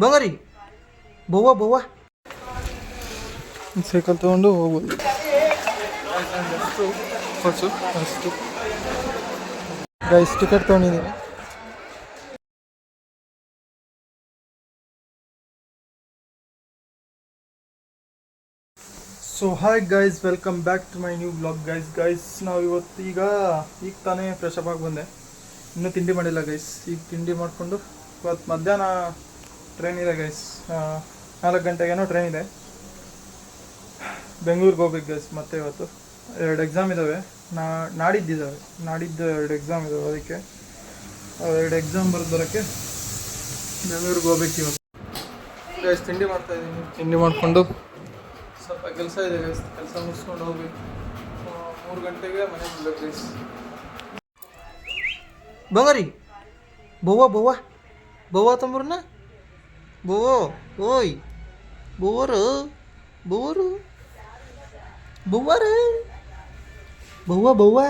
ಬಂಗಾರಿ ಬೋವಾ Beauvoir cycle ತೊಗೊಂಡು ಹೋಗ್ಬೋದು. ಅಷ್ಟು ಗೈಸ್ ಟಿಕೆಟ್ ತೊಗೊಂಡಿದ್ದೀನಿ. So hi guys, welcome back to my new blog. Guys ನಾವು ಇವತ್ತು ಈಗ ತಾನೇ ಫ್ರೆಶ್ ಅಪ್ ಆಗಿ ಬಂದೆ. ಇನ್ನೂ ತಿಂಡಿ ಮಾಡಿಲ್ಲ ಗೈಸ್. ಈಗ ತಿಂಡಿ ಮಾಡಿಕೊಂಡು ಇವತ್ತು ಮಧ್ಯಾಹ್ನ ಟ್ರೈನ್ ಇದೆ ಗೈಸ್. 4 ಗಂಟೆಗೇನೋ ಟ್ರೈನ್ ಇದೆ. ಬೆಂಗಳೂರಿಗೆ ಹೋಗ್ಬೇಕು ಗೈಸ್. ಮತ್ತೆ ಇವತ್ತು 2 ಎಕ್ಸಾಮ್ ಇದ್ದಾವೆ. ನಾಡಿದ್ದು 2 ಎಕ್ಸಾಮ್ ಇದ್ದಾವೆ. ಅದಕ್ಕೆ 2 ಎಕ್ಸಾಮ್ ಬರೋಕ್ಕೆ ಬೆಂಗಳೂರಿಗೆ ಹೋಗ್ಬೇಕು ಇವತ್ತು ಗೈಸ್. ತಿಂಡಿ ಮಾಡ್ತಾಯಿದ್ದೀನಿ. ತಿಂಡಿ ಮಾಡಿಕೊಂಡು ಸ್ವಲ್ಪ ಕೆಲಸ ಇದೆ ಗೈಸ್. ಕೆಲಸ ಮುಗಿಸ್ಕೊಂಡು ಹೋಗ್ಬೇಕು. 3 ಗಂಟೆಗೆ ಮನೆಗೆ ಬಿಡ್ಬೇಕು ಗೈಸ್. ಬಂಗಾರಿ ಬೋವಾ ಬೋವಾ ಬೋವಾ ತಂಬ್ರನ್ನ ಬೋವೋ ಓಯ್ ಬೋವರು ಬೋವರು ಬೋವಾರ ಬೋವಾ ಬೋವಾ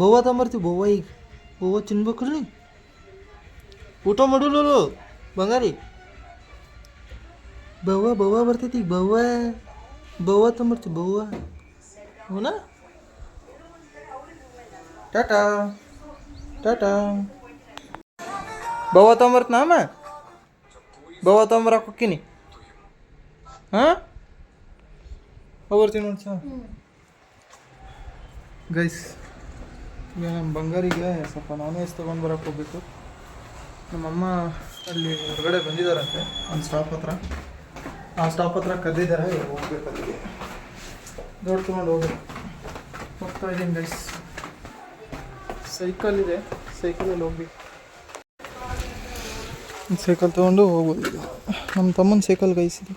ಬೋವಾ ತಂಬರ್ತೀವಿ. ಬೋವಾ ಈಗ ಬೋವಾ ತಿನ್ಬೇಕ್ರಿ. ಊಟ ಮಾಡಿಲ್ಲ ಬಂಗಾರಿ. ಬೋವಾ ಬೋವಾ ಬರ್ತೈತಿ ಈಗ. ಬೋವಾ ತಂಬರ್ತೀವಿ. ಬೋವಾ ಹೂನಾ. Tata tata. ಬೋವಾ ತೊಗೊಂಬರ್ತ ಅಮ್ಮ. ಬೋವಾ ತೊಗೊಂಬರಕ್ಕೆ ಹೋಗ್ತೀನಿ. ಹಾಂ ಹೋಗ್ಬರ್ತೀನಿ ನೋಡಿ ಸರ್. ಗೈಸ್ ಈಗ ನಮ್ಮ ಬಂಗಾರಿಗೆ ಸ್ವಲ್ಪ ನಾನ್ ವೆಜ್ ತೊಗೊಂಡು ಬರೋಕ್ಕೆ ಹೋಗ್ಬೇಕು. ನಮ್ಮಮ್ಮ ಅಲ್ಲಿ ಹೊರಗಡೆ ಬಂದಿದ್ದಾರಂತೆ ಒಂದು ಸ್ಟಾಪ್ ಹತ್ರ. ಆ ಸ್ಟಾಪ್ ಹತ್ರ ಕರೆದಿದ್ದಾರೆ. ಹೋಗ್ಬೇಕು. ಅಲ್ಲಿಗೆ ದೊಡ್ಡ ತೊಗೊಂಡು ಹೋಗ್ತಾ ಇದ್ದೀನಿ ಗೈಸ್. ಸೈಕಲ್ ಇದೆ, ಸೈಕಲಲ್ಲಿ ಹೋಗ್ಬೇಕು. ಸೈಕಲ್ ತೊಗೊಂಡು ಹೋಗ್ಬೋದು. ಈಗ ನಮ್ಮ ತಮ್ಮನ ಸೈಕಲ್ ಗೈಸ್ ಇದು.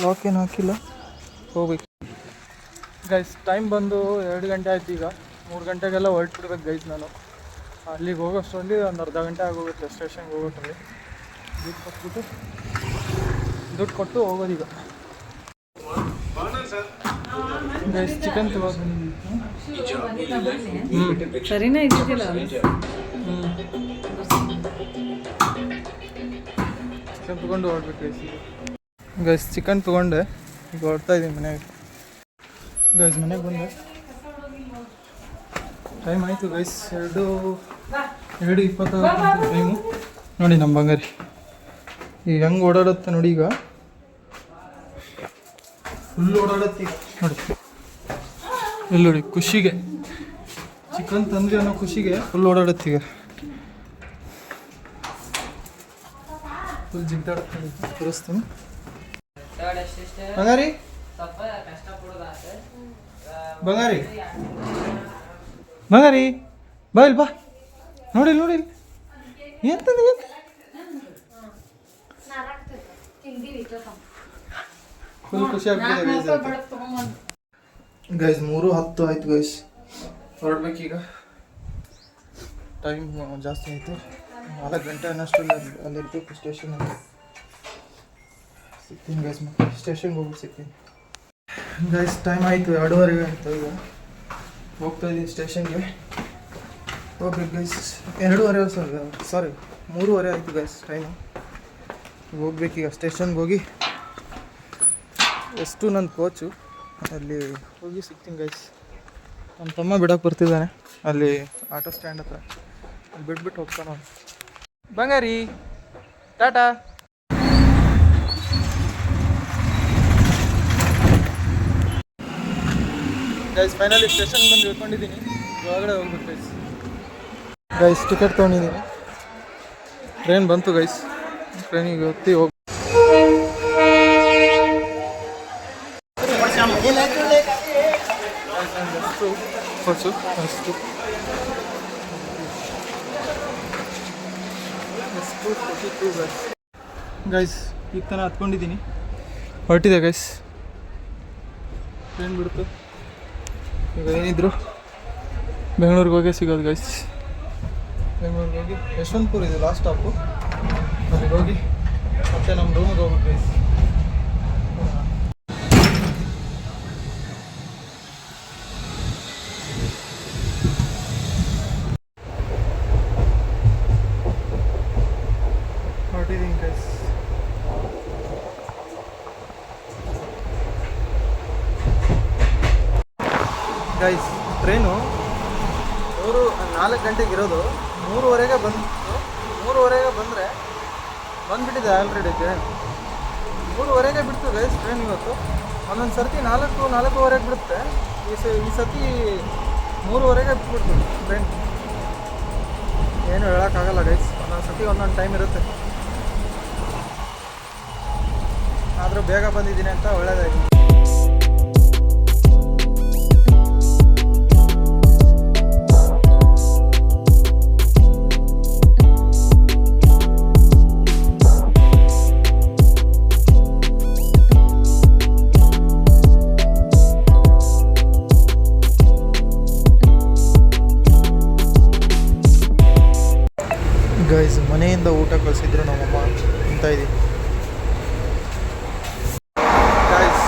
ಲಾಕ್ ಏನು ಹಾಕಿಲ್ಲ. ಹೋಗ್ಬೇಕು ಗೈಸ್. ಟೈಮ್ ಬಂದು 2 ಗಂಟೆ ಆಯ್ತು. ಈಗ 3 ಗಂಟೆಗೆಲ್ಲ ಹೊರಟ್ಬಿಡ್ಬೇಕು ಗೈಸ್. ನಾನು ಅಲ್ಲಿಗೆ ಹೋಗೋಷ್ಟರಲ್ಲಿ ಒಂದು ಅರ್ಧ ಗಂಟೆ ಆಗೋಗುತ್ತೆ ಸ್ಟೇಷನ್ಗೆ ಹೋಗೋಷ್ಟರಲ್ಲಿ. ದುಡ್ಡು ಕೊಟ್ಟು ಹೋಗೋದೀಗ ಗೈಸ್. ಚಿಕನ್ ತಗೊಂಡು ಸರಿನಾ ಇದ್ದಿದ್ದಿಲ್ಲ. ಚಿಕನ್ ತೊಗೊಂಡು ಹೊರಡ್ಬೇಕು ಗೈಸ್. ಗೈಸ್ ಚಿಕನ್ ತೊಗೊಂಡೆ ಈಗ ಹೊರಡ್ತಾ ಇದ್ದೀನಿ ಮನೆಗೆ. ಗೈಸ್ ಮನೆಗೆ ಬಂದೆ. ಟೈಮ್ ಆಯಿತು ಗೈಸ್. 2:20 ಟೈಮು. ನೋಡಿ ನಮ್ಮ ಬಂಗಾರಿ ಈಗ ಹೆಂಗೆ ಓಡಾಡುತ್ತೆ ನೋಡಿ. ಈಗ ಫುಲ್ ಓಡಾಡುತ್ತೆ ನೋಡಿ. ಇಲ್ಲಿ ನೋಡಿ ಖುಷಿಗೆ ಚಿಕನ್ ತಂದ್ರಿ ಅನ್ನೋ ಖುಷಿಗೆ ಫುಲ್ ಓಡಾಡುತ್ತೆ. ಈಗ ಫುಲ್ ಜಿಗ್ದಾಡ್ತೀನಿ. ತೋರಿಸ್ತೀನಿ ಬಂಗಾರಿ. ಬಂಗಾರಿ ಬಂಗಾರಿ ಬಾ ಇಲ್ಲಿ ಬಾ. ನೋಡಿ ಎಂತಂದು ಫುಲ್ ಖುಷಿ ಆಗ್ಬಿಟ್ಟಿದೆ ಗೈಸ್. 3:10 ಆಯ್ತು ಗೈಸ್. ಹೊರಡ್ಬೇಕೀಗ. ಟೈಮ್ ಜಾಸ್ತಿ ಆಯಿತು. 4 ಗಂಟೆ ಅನ್ನೋಷ್ಟರಲ್ಲಿ ಅಲ್ಲಿರ್ಬೇಕು ಸ್ಟೇಷನಲ್ಲಿ. ಸಿಗ್ತೀನಿ ಗೈಸ್. ಮತ್ತೆ ಸ್ಟೇಷನ್ಗೆ ಹೋಗಿ ಸಿಗ್ತೀನಿ ಗೈಸ್. ಟೈಮ್ ಆಯಿತು 2:30 ಆಯಿತು. ಈಗ ಹೋಗ್ತಾ ಇದ್ದೀನಿ ಸ್ಟೇಷನ್ಗೆ. ಹೋಗ್ಬೇಕು ಗೈಸ್. 2:30 ಸಾರಿ 3:30 ಆಯಿತು ಗೈಸ್ ಟೈಮು. ಹೋಗ್ಬೇಕೀಗ ಸ್ಟೇಷನ್ಗೆ ಹೋಗಿ. ಎಷ್ಟು ನನ್ನ ಕೋಚು ಅಲ್ಲಿ ಹೋಗಿ ಸಿಗ್ತೀನಿ ಗೈಸ್. ನಮ್ಮ ತಮ್ಮ ಬಿಡೋಕೆ ಬರ್ತಿದ್ದಾನೆ ಅಲ್ಲಿ ಆಟೋ ಸ್ಟ್ಯಾಂಡ್ ಹತ್ರ. ಅಲ್ಲಿ ಬಿಟ್ಬಿಟ್ಟು ಹೋಗ್ತಾನೆ ಅವನು. ಬಂಗಾರಿ ಟಾಟಾ. ಗೈಸ್ ಫೈನಲಿ ಸ್ಟೇಷನ್ ಬಂದು ಇಳ್ಕೊಂಡಿದ್ದೀನಿ. ಒಳಗಡೆ ಹೋಗ್ಬೇಕು ಗೈಸ್. ಗೈಸ್ ಟಿಕೆಟ್ ತೊಗೊಂಡಿದ್ದೀನಿ. ಟ್ರೈನ್ ಬಂತು ಗೈಸ್. ಟ್ರೈನಿಗೆ ಹೊತ್ತಿ ಹೋಗಿ ಗೈಸ್. ಈಗ ತನಕ ಹತ್ಕೊಂಡಿದ್ದೀನಿ. ಹೊರಟಿದೆ ಗೈಸ್. ಟ್ರೈನ್ ಬಿಡ್ತು. ಈಗ ಏನಿದ್ರು ಬೆಂಗಳೂರಿಗೆ ಹೋಗಿ ಸಿಗೋದು ಗೈಸ್. ಬೆಂಗಳೂರಿಗೆ ಹೋಗಿ ಯಶವಂತಪುರ ಇದೆ ಲಾಸ್ಟ್ ಸ್ಟಾಪು. ಅಲ್ಲಿಗೆ ಹೋಗಿ ಮತ್ತೆ ನಮ್ಮ ರೂಮಿಗೆ ಹೋಗ್ಬೇಕು ಗೈಸ್. ಹೊರಟಿದ್ದೀನಿ ಗೈಸ್. ಗೈಸ್ ಟ್ರೈನು 4 ಗಂಟೆಗೆ ಇರೋದು, 3:15 ಬಂದಿತ್ತು. 3:15 ಬಂದರೆ ಬಂದುಬಿಟ್ಟಿದೆ ಆಲ್ರೆಡಿ. 3:15 ಬಿಡ್ತು ಗೈಸ್ ಟ್ರೈನ್ ಇವತ್ತು. ಒಂದೊಂದು ಸರ್ತಿ 4:15 ಬಿಡುತ್ತೆ. ಈ ಸತಿ 3:15 ಬಿಟ್ಬಿಡ್ತು ಟ್ರೈನ್. ಏನು ಹೇಳೋಕ್ಕಾಗಲ್ಲ ಗೈಸ್, ಒಂದೊಂದು ಸತಿ ಒಂದೊಂದು ಟೈಮ್ ಇರುತ್ತೆ. ಆದರೂ ಬೇಗ ಬಂದಿದ್ದೀನಿ ಅಂತ ಒಳ್ಳೆಯದಾಗಿ. ಗೈಸ್ ಮನೆಯಿಂದ ಊಟ ಕಳಿಸಿದ್ರು ನಮ್ಮಮ್ಮ, ತಿಂತಾ ಇದ್ದೀನಿ. ಗೈಸ್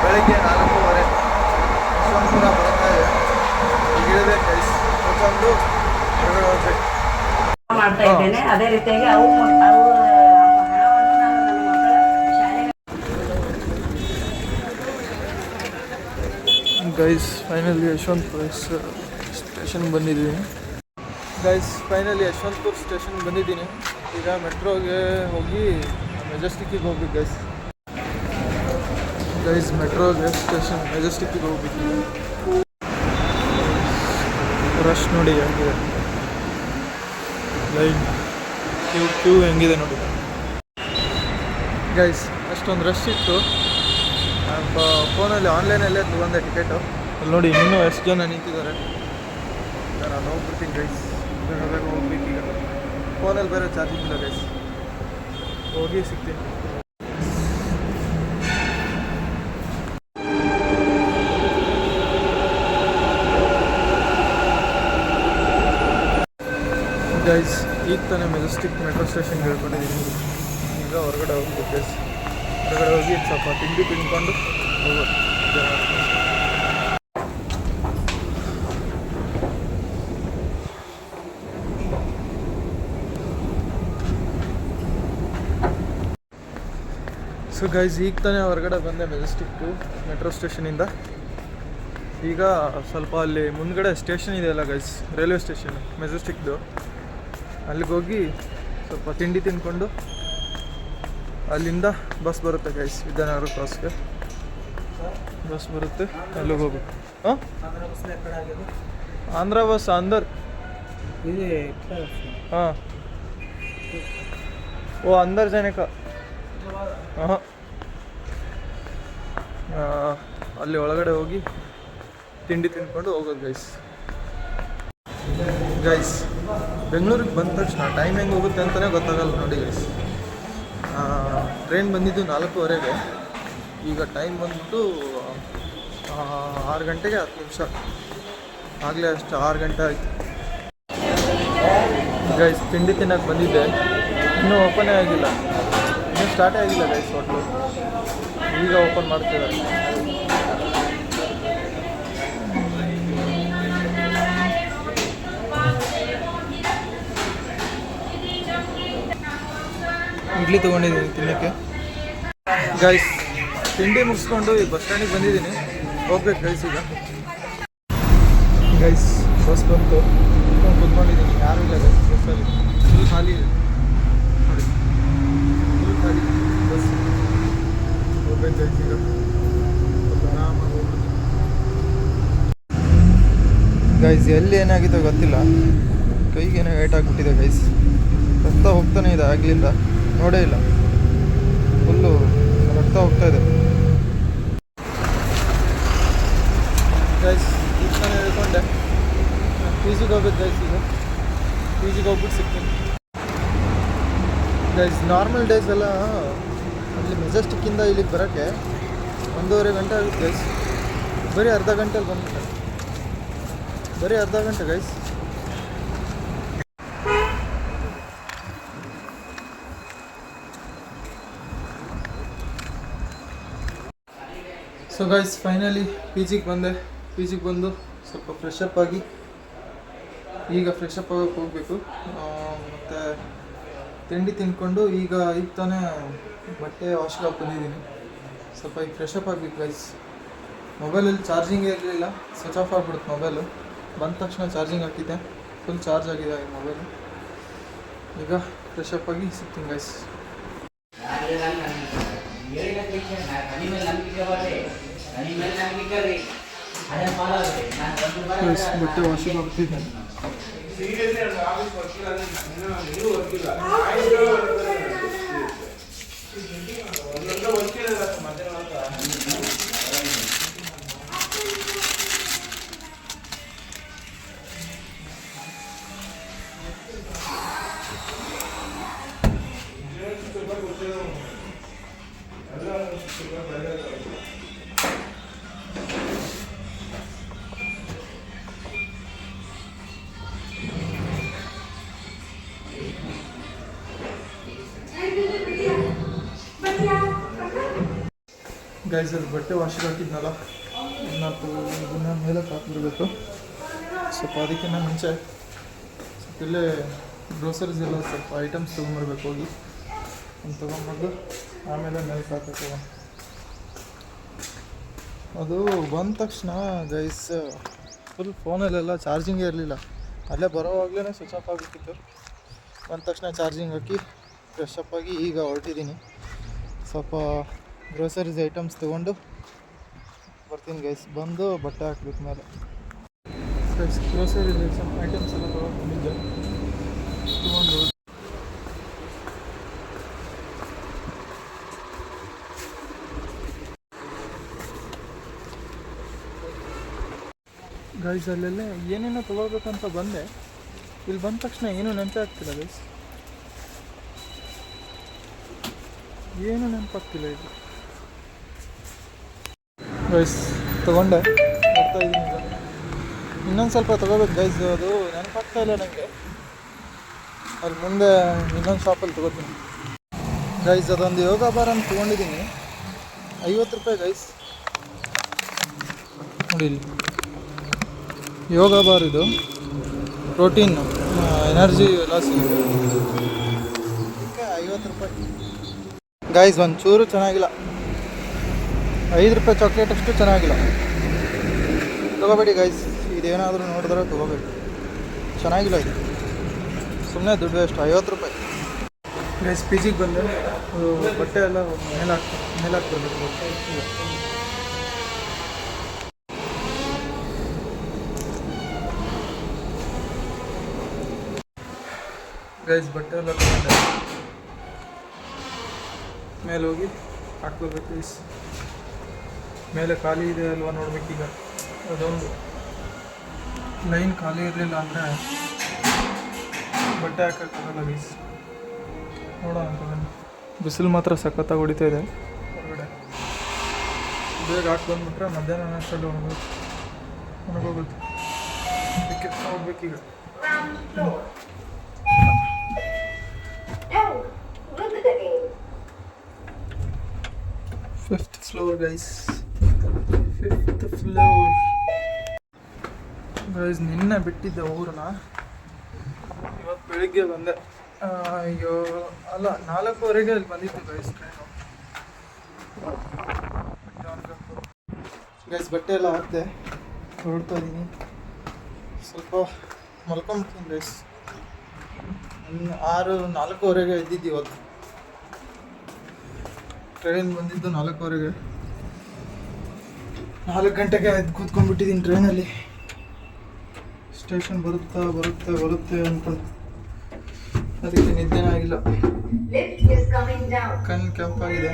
ಬೆಳಗ್ಗೆ 4:15 ಯಶವಂತಪುರ ಬರ್ತಾ ಇದೆ. ಈಗ ಇಳಿಬೇಕು ಗೈಸ್, ಹೋಗ್ಕೊಂಡು ಹೊರಗಡೆ ಹೋಗ್ಬೇಕು. ಮಾಡ್ತಾ ಇದ್ದೇನೆ. ಅದೇ ರೀತಿಯಾಗಿ ಅವು ಹಣವನ್ನು ನಾನು ನನ್ನ ಮಕ್ಕಳ ಶಾಲೆಗೆ. ಗೈಸ್ ಫೈನಲಿ ಯಶವಂತಪುರ ಸ್ಟೇಷನ್ ಬಂದಿದ್ದೀನಿ. ಗೈಸ್ ಫೈನಲಿ ಯಶವಂತಪುರ ಸ್ಟೇಷನ್ ಬಂದಿದ್ದೀನಿ. ಈಗ ಮೆಟ್ರೋಗೆ ಹೋಗಿ ಮೆಜೆಸ್ಟಿಕ್ಕಿಗೆ ಹೋಗ್ಬೇಕು ಗೈಸ್. ಮೆಟ್ರೋಗೆ ಸ್ಟೇಷನ್ ಮೆಜೆಸ್ಟಿಕ್ಕಿಗೆ ಹೋಗ್ಬೇಕು. ರಶ್ ನೋಡಿ ಹೆಂಗಿದೆ, ಲೈನ್ ಕ್ಯೂ ಹೆಂಗಿದೆ ನೋಡಿ ಗೈಸ್. ಅಷ್ಟೊಂದು ರಶ್ ಇತ್ತು. ಫೋನಲ್ಲಿ ಆನ್ಲೈನಲ್ಲೇ ತೊಗೊಂಡೆ ಟಿಕೆಟು. ಅಲ್ಲಿ ನೋಡಿ ಇನ್ನೂ ಎಷ್ಟು ಜನ ನಿಂತಿದ್ದಾರೆ. ನಾನು ಹೋಗ್ಬಿಡ್ತೀನಿ ಗೈಸ್, ಬೇಗ ಹೋಗ್ಬೇಕು. ಈಗ ಫೋನಲ್ಲಿ ಬೇರೆ ಚಾರ್ಜಿಂಗ್ ಇಲ್ಲ ಗೈಸ್, ಹೋಗಿ ಸಿಗ್ತೀನಿ. ಗೈಸ್ ಈಗ ತಾನೇ ಮೆಜೆಸ್ಟಿಕ್ ಮೆಟ್ರೋ ಸ್ಟೇಷನ್ಗೆ ಹೇಳ್ಕೊಂಡಿದ್ದೀನಿ. ಈಗ ಹೊರಗಡೆ ಹೋಗ್ಬೇಕು ಗೈಸ್. ಹೊರಗಡೆ ಹೋಗಿ ಸ್ವಲ್ಪ ತಿಂಡಿ ತಿನ್ಕೊಂಡು ಹೋಗೋದು. ಸೊ ಗೈಸ್ ಈಗ ತಾನೇ ಹೊರಗಡೆ ಬಂದೆ ಮೆಜೆಸ್ಟಿಕ್ಕು ಮೆಟ್ರೋ ಸ್ಟೇಷನಿಂದ. ಈಗ ಸ್ವಲ್ಪ ಅಲ್ಲಿ ಮುಂದ್ಗಡೆ ಸ್ಟೇಷನ್ ಇದೆಯಲ್ಲ ಗೈಸ್, ರೈಲ್ವೆ ಸ್ಟೇಷನ್ ಮೆಜೆಸ್ಟಿಕ್ದು, ಅಲ್ಲಿಗೆ ಹೋಗಿ ಸ್ವಲ್ಪ ತಿಂಡಿ ತಿಂದ್ಕೊಂಡು ಅಲ್ಲಿಂದ ಬಸ್ ಬರುತ್ತೆ ಗೈಸ್. ವಿದ್ಯಾನಗರ ಕ್ರಾಸ್ಗೆ ಬಸ್ ಬರುತ್ತೆ, ಅಲ್ಲಿಗೆ ಹೋಗ್ಬೇಕು. ಹಾಂ ಆಂಧ್ರ ಬಸ್ ಅಂದರ್. ಹಾಂ ಓ ಅಂದರ್ ಜನಕ. ಹಾಂ ಅಲ್ಲಿ ಒಳಗಡೆ ಹೋಗಿ ತಿಂಡಿ ತಿಂದ್ಕೊಂಡು ಹೋಗೋದು ಗೈಸ್. ಬೆಂಗಳೂರಿಗೆ ಬಂದ ತಕ್ಷಣ ಟೈಮ್ ಹೆಂಗೆ ಹೋಗುತ್ತೆ ಅಂತಲೇ ಗೊತ್ತಾಗಲ್ಲ ನೋಡಿ ಗೈಸ್. ಟ್ರೈನ್ ಬಂದಿದ್ದು 4:15. ಈಗ ಟೈಮ್ ಬಂದ್ಬಿಟ್ಟು 6 ಗಂಟೆಗೆ 10 ನಿಮಿಷ ಆಗಲೇ. ಅಷ್ಟು 6 ಗಂಟೆ ಆಯಿತು ಗೈಸ್. ತಿಂಡಿ ತಿನ್ನೋಕ್ಕೆ ಬಂದಿದ್ದೆ, ಇನ್ನೂ ಓಪನೇ ಆಗಿಲ್ಲ, ಇನ್ನೂ ಸ್ಟಾರ್ಟೇ ಆಗಿಲ್ಲ ಗೈಸ್ ಹೋಟ್ಲು. ಈಗ ಓಪನ್ ಮಾಡ್ತಿದ್ದಾರೆ. ಇಡ್ಲಿ ತೊಗೊಂಡಿದ್ದೀನಿ ತಿನ್ನೋಕ್ಕೆ ಗೈಸ್. ತಿಂಡಿ ಮುಗಿಸ್ಕೊಂಡು ಈ ಬಸ್ ಸ್ಟ್ಯಾಂಡಿಗೆ ಬಂದಿದ್ದೀನಿ, ಹೋಗ್ಬೇಕು ಗೈಸ್. ಈಗ ಗೈಸ್ ಬಸ್ ಬಂತು, ಕುತ್ಕೊಂಡಿದ್ದೀನಿ, ಯಾರೂ ಇಲ್ಲ ಗೈಸ್ ಬಸ್ಸಲ್ಲಿ. ಫುಲ್ ಖಾಲಿ ಇದೆ ನೋಡಿ, ಫುಲ್ ಖಾಲಿ ಬಸ್. ಹೋಗ್ಬೇಕು ಗೈಸ್ ಈಗ, ಆರಾಮಾಗಿ ಹೋಗ್ಬೇಕು ಗೈಸ್. ಎಲ್ಲಿ ಏನಾಗಿತ್ತೋ ಗೊತ್ತಿಲ್ಲ, ಕೈಗೇನೋ ಏಟ್ ಆಗಿಬಿಟ್ಟಿದೆ ಗೈಸ್. ರಕ್ತ ಹೋಗ್ತಾನೆ ಇದೆ ಆಗ್ಲಿಂದ, ನೋಡೇ ಇಲ್ಲ, ಫುಲ್ಲು ರಕ್ತ ಹೋಗ್ತಾ ಇದೆ ಗೈಸ್. ಈಗ ನಾನು ಹೇಳ್ಕೊಂಡೆ ಪಿ ಜಿಗೆ ಹೋಗ್ಬೇಕು ಗೈಸ್. ಈಗ ಪಿ ಜಿಗೆ ಹೋಗ್ಬಿಟ್ಟು ಸಿಗ್ತೀನಿ ಗೈಸ್. ನಾರ್ಮಲ್ ಡೇಸ್ ಎಲ್ಲ ಅಲ್ಲಿ ಮೆಜೆಸ್ಟಿಕ್ಕಿಂದ ಇಲ್ಲಿಗೆ ಬರೋಕ್ಕೆ 1.5 ಗಂಟೆ ಆಗುತ್ತೆ ಗೈಸ್. ಬರೀ ಅರ್ಧ ಗಂಟೆಲಿ ಬಂದ್ಬಿಟ್ಟೆ, ಬರೀ ಅರ್ಧ ಗಂಟೆ guys. So guys finally P ಜಿಗೆ ಬಂದೆ. ಪಿ ಜಿಗೆ ಬಂದು ಸ್ವಲ್ಪ ಫ್ರೆಶಪ್ ಆಗಿ, ಈಗ ಫ್ರೆಶಪ್ ಆಗೋಕ್ಕೆ ಹೋಗಬೇಕು. ಮತ್ತು ತಿಂಡಿ ತಿಂದ್ಕೊಂಡು ಈಗ ತಾನೇ ಬಟ್ಟೆ ವಾಶ್ಗೆ ಹಾಕಿ ಬಂದಿದ್ದೀನಿ. ಸ್ವಲ್ಪ ಈಗ ಫ್ರೆಶ್ ಅಪ್ ಆಗಬೇಕು ಗೈಸ್. ಮೊಬೈಲಲ್ಲಿ ಚಾರ್ಜಿಂಗೇ ಇರಲಿಲ್ಲ, ಸ್ವಿಚ್ ಆಫ್ ಆಗಿಬಿಡುತ್ತೆ ಮೊಬೈಲು. ಬಂದ ತಕ್ಷಣ ಚಾರ್ಜಿಂಗ್ ಹಾಕಿದ್ದೆ, ಫುಲ್ ಚಾರ್ಜ್ ಆಗಿದೆ ಈ ಮೊಬೈಲು. ಈಗ ಫ್ರೆಶ್ ಅಪ್ ಆಗಿ ಸಿಗ್ತೀನಿ ಗೈಸ್. ಬಟ್ಟೆ ವಾಶಿಗೆ ಹಾಕ್ತಿದ್ದೆ. ಗೈಸ್ ಅದು ಬಟ್ಟೆ ವಾಶಿಗೆ ಹಾಕಿದ್ನಲ್ಲ, ಇದನ್ನು ಮೇಲಕ್ಕೆ ಹಾಕಿಬಿಡ್ಬೇಕು. ಸ್ವಲ್ಪ ಅದಕ್ಕಿಂತ ಮುಂಚೆ ಸ್ವಲ್ಪ ಇಲ್ಲೇ ಗ್ರೋಸರೀಸ್ ಎಲ್ಲ ಸ್ವಲ್ಪ ಐಟಮ್ಸ್ ತೊಗೊಂಬರ್ಬೇಕು, ಹೋಗಿ ಒಂದು ತೊಗೊಂಬಂದು ಆಮೇಲೆ ಮೇಲಕ್ಕೆ ಹಾಕಬೇಕು. ಅದು ಬಂದ ತಕ್ಷಣ ಗೈಸ್ ಫುಲ್ ಫೋನಲ್ಲೆಲ್ಲ ಚಾರ್ಜಿಂಗೇ ಇರಲಿಲ್ಲ. ಅಲ್ಲೇ ಬರೋವಾಗಲೇ ಸ್ವಿಚ್ ಆಫ್ ಆಗಿಬಿಟ್ಟಿತ್ತು. ಬಂದ ತಕ್ಷಣ ಚಾರ್ಜಿಂಗ್ ಹಾಕಿ ಫ್ರೆಶ್ ಅಪ್ ಆಗಿ ಈಗ ಹೊರಟಿದ್ದೀನಿ. ಸ್ವಲ್ಪ ಗ್ರೋಸರೀಸ್ ಐಟಮ್ಸ್ ತೊಗೊಂಡು ಬರ್ತೀನಿ ಗೈಸ್. ಬಂದು ಬಟ್ಟೆ ಹಾಕ್ಬೇಕು ಮೇಲೆ. ಗ್ರೋಸರೀಸ್ ಐಟಮ್ಸ್ ಎಲ್ಲ ತೊಗೊಂಡಿದ್ದೆ, ತೊಗೊಂಡು ಗೈಸ್ ಅಲ್ಲೆಲ್ಲ ಏನೇನೋ ತೊಗೊಳ್ಬೇಕಂತ ಬಂದೆ. ಇಲ್ಲಿ ಬಂದ ತಕ್ಷಣ ಏನೂ ನೆನಪೇ ಆಗ್ತಿಲ್ಲ ಗೈಸ್, ಏನೂ ನೆನಪಾಗ್ತಿಲ್ಲ ಇದು ಗೈಸ್. ತೊಗೊಂಡೆ, ಬರ್ತಾಯಿದ್ದೀನಿ ಈಗ. ಇನ್ನೊಂದು ಸ್ವಲ್ಪ ತೊಗೋಬೇಕು ಗೈಸ್, ಅದು ನೆನಪಾಗ್ತಾ ಇಲ್ಲ ನನಗೆ. ಅಲ್ಲಿ ಮುಂದೆ ಇನ್ನೊಂದು ಶಾಪಲ್ಲಿ ತೊಗೋತೀನಿ ಗೈಸ್. ಅದೊಂದು ಯೋಗ ಬಾರ್ ಅಂತ ತೊಗೊಂಡಿದ್ದೀನಿ, 50 ರೂಪಾಯಿ ಗೈಸ್. ನೋಡಿ ಇಲ್ಲಿ ಯೋಗ ಬಾರ್, ಇದು ಪ್ರೋಟೀನ್ ಎನರ್ಜಿ ಎಲ್ಲ ಸಿಗುತ್ತೆ. 50 ರೂಪಾಯಿ ಗೈಸ್. ಒಂಚೂರು ಚೆನ್ನಾಗಿಲ್ಲ, 5 ರೂಪಾಯಿ ಚಾಕ್ಲೇಟ್ ಅಷ್ಟು ಚೆನ್ನಾಗಿಲ್ಲ. ತೊಗೋಬೇಡಿ ಗೈಸ್, ಇದೇನಾದರೂ ನೋಡಿದ್ರೆ ತೊಗೋಬೇಡಿ, ಚೆನ್ನಾಗಿಲ್ಲ ಇದು, ಸುಮ್ಮನೆ ದುಡ್ಡು ವೇಸ್ಟ್. 50 ರೂಪಾಯಿ ಗೈಸ್. ಪಿ ಜಿಗೆ ಬಂದೆ, ಬಟ್ಟೆ ಎಲ್ಲ ಮೇಲೆ ಹಾಕ್ಬರ್ಬೇಕು ಗೈಸ್. ಬಟ್ಟೆ ಎಲ್ಲ ತೊಗೊಂಡೆ, ಮೇಲೆ ಹೋಗಿ ಹಾಕ್ಕೋಬೇಕು ಗೈಸ್. ಮೇಲೆ ಖಾಲಿ ಇದೆ ಅಲ್ವಾ ನೋಡ್ಬೇಕೀಗ. ಅದೊಂದು ಲೈನ್ ಖಾಲಿ ಇರಲಿಲ್ಲ ಅಂದರೆ ಬಟ್ಟೆ ಹಾಕೋಕ್ಕಾಗಲ್ಲ ಗೈಸ್. ನೋಡೋಣ ಅಂತ ಬನ್ನಿ. ಬಿಸಿಲು ಮಾತ್ರ ಸಖತ್ತಾಗಿ ಹೊಡಿತಾ ಇದೆ ಹೊರಗಡೆ. ಬೇಗ ಹಾಕಿ ಬಂದುಬಿಟ್ರೆ ಮಧ್ಯಾಹ್ನ ಅಷ್ಟರಲ್ಲಿ ಒಣಗೋಗುತ್ತೆ. ಅದಕ್ಕೆ ಹೋಗ್ಬೇಕೀಗ. Fifth floor guys, 5th floor guys. ನಿನ್ನೆ ಬಿಟ್ಟಿದ್ದೆ ಊರನ್ನ, ಇವತ್ತು ಬೆಳಿಗ್ಗೆ ಬಂದೆ. ಅಯ್ಯೋ ಅಲ್ಲ, 4:15 ಅಲ್ಲಿ ಬಂದಿತ್ತು ಗೈಸ್ ಟ್ರೈನು. ಗೈಸ್ ಬಟ್ಟೆ ಎಲ್ಲ ಹಾಕಿದೆ, ಹೊರಡ್ತಾ ಇದ್ದೀನಿ. ಸ್ವಲ್ಪ ಮಲ್ಕೊಂಬಿಡ್ತೀನಿ ಗೈಸ್. 4:15 ಎದ್ದಿದ್ದು ಇವತ್ತು. ಟ್ರೈನ್ ಬಂದಿದ್ದು 4:15. 4 ಗಂಟೆಗೆ ಎದ್ದು ಕೂತ್ಕೊಂಡ್ಬಿಟ್ಟಿದ್ದೀನಿ ಟ್ರೈನಲ್ಲಿ. ಸ್ಟೇಷನ್ ಬರುತ್ತೆ ಅಂದ್ಕೊಂಡು ಅದಕ್ಕೆ ನಿದ್ದೆನೇ ಆಗಿಲ್ಲ. ಕಣ್ಣು ಕೆಂಪಾಗಿದೆ.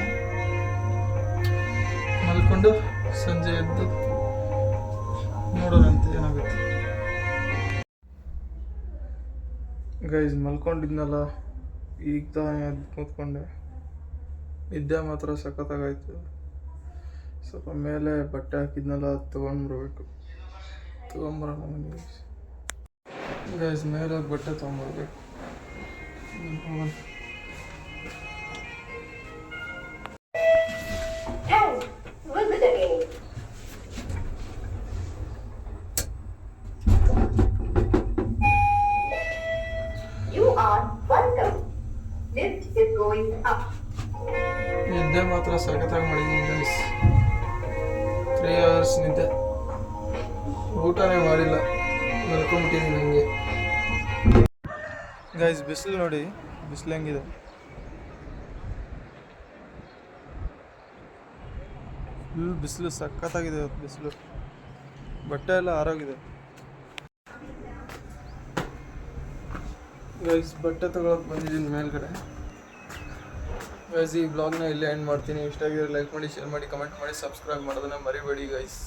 ಮಲ್ಕೊಂಡು ಸಂಜೆ ಎದ್ದು ನೋಡೋಣಂತೆ ಏನಾಗುತ್ತೆ ಗೈಸ್. ಮಲ್ಕೊಂಡಿದ್ನಲ್ಲ, ಈಗ ತಾನೇ ಎದ್ದು ಕೂತ್ಕೊಂಡೆ. ನಿದ್ದೆ ಮಾತ್ರ ಸಖತ್ತಾಗಾಯ್ತು. ಸ್ವಲ್ಪ ಮೇಲೆ ಬಟ್ಟೆ ಹಾಕಿದ್ನಲ್ಲ, ಅದು ತೊಗೊಂಬರೋಣ ಮನೆಗೆ ಗೈಸ್. ಮೇಲೆ ಬಟ್ಟೆ ತೊಗೊಂಬರ್ಬೇಕು. You are welcome. is going up. ನಿದ್ದೆ ಮಾತ್ರ ಸಖತ್ತಾಗಿ ಮಾಡಿದ್ದೀನಿ ಗೈಸ್. 3 hours ನಿದ್ದೆ, ಊಟನೇ ಮಾಡಿಲ್ಲ, ಮಲ್ಕೊಂಬಿಟ್ಟಿದ್ದೀನಿ ಹಂಗೆ. ಗೈಸ್ ಬಿಸಿಲು ನೋಡಿ, ಬಿಸಿಲು ಹೆಂಗಿದೆ. ಫುಲ್ ಬಿಸಿಲು ಸಖತ್ತಾಗಿದೆ ಇವತ್ತು ಬಿಸಿಲು. ಬಟ್ಟೆ ಎಲ್ಲ ಆರೋಗಿದೆ ಗೈಸ್. ಬಟ್ಟೆ ತಗೊಳಕ್ಕೆ ಬಂದಿದ್ದೀನಿ ಮೇಲ್ಗಡೆ. ಗೈಸ್ ಈ ಬ್ಲಾಗ್ನ ಇಲ್ಲೇ ಎಂಡ್ ಮಾಡ್ತೀನಿ. ಇಷ್ಟ ಆಗಿದ್ರೆ ಲೈಕ್ ಮಾಡಿ, ಶೇರ್ ಮಾಡಿ, ಕಮೆಂಟ್ ಮಾಡಿ, ಸಬ್ಸ್ಕ್ರೈಬ್ ಮಾಡೋದನ್ನ ಮರಿಬೇಡಿ ಗೈಸ್.